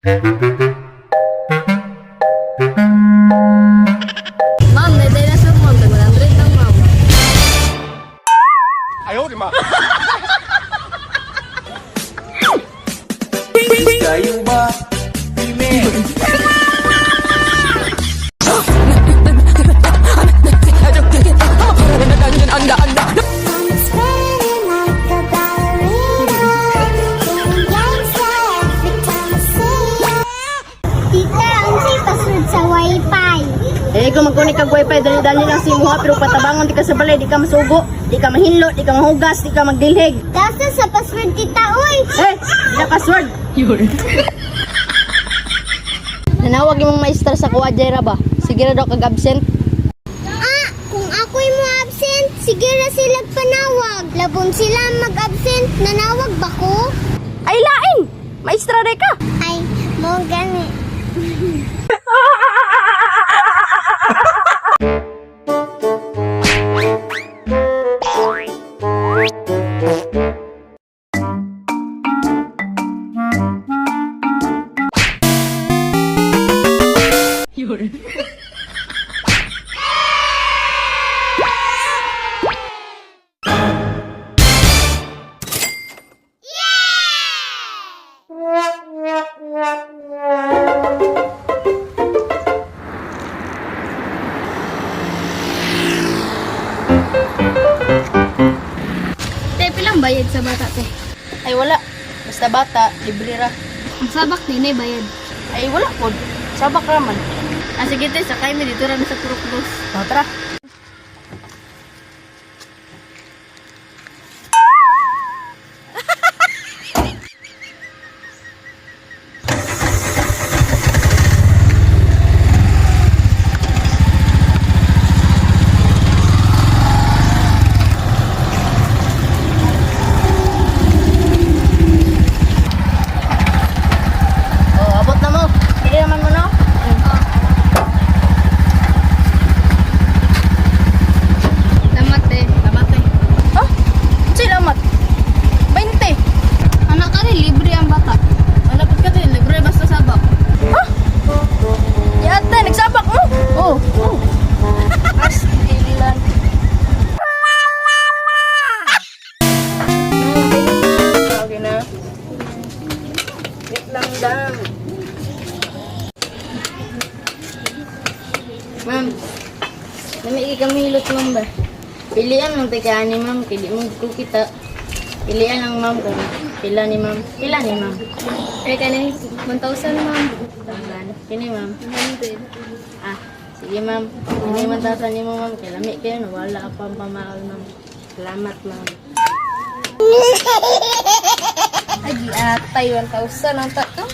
Ma'am, may dinosaur ma'am. 100 lang ma'am. Ayaw, di ma. Kayo ba? Email. Tita, unsay password sa wifi? Eh, kung mag-connect kag wifi, dali-dali lang si mo, pero patabangon, di ka sa balay, di ka masugo, di ka mahinlo, di ka mahugas, di ka magdilhig. Tapos sa password tita, uy! Eh, di na password. Nanawag yung maestra sa kuwa, Jaira ba? Sige na daw kag-absent. Ah, kung ako'y mo absent, sige na sila panawag. Labon sila mag-absent, nanawag ba ko? Ay, lain! Maestra de ka! Ay, mo gani. Te, pilang bayad sa bata, te? Ay, wala. Basta bata, libre ra. Ang sabak din ay bayad. Ay, wala po. Sabak raman. Ah, sige, te, sakay mi dito rin sa Puroklos. O, tara. Oh, abot na mo. Sige naman mo, no? Salamat, te. Lamat eh. Ha? Sa'yo lamat? 20. Anak ka rin, libre ang bata. Malapit ka din, libre basta sabak. Ha? Yata, nagsabak mo? Oo. Oh. As, ilan. Okay na. Wait lang dang. Ma'am, nami kami hilot ma'am ba? Pilihan ng tika ni ma'am, pili mo ko kita. Pilihan lang ma'am kung pila ni ma'am. Pila ni ma'am. Eh, kanin, 1,000, ma'am. Kini ma'am. 100. Ah, sige ma'am. Hindi man tatanin mo ma'am. Kilami kayo, nawala pa ang pamahal ma'am. Salamat ma'am. Ay, atay, 1,000 ang tato.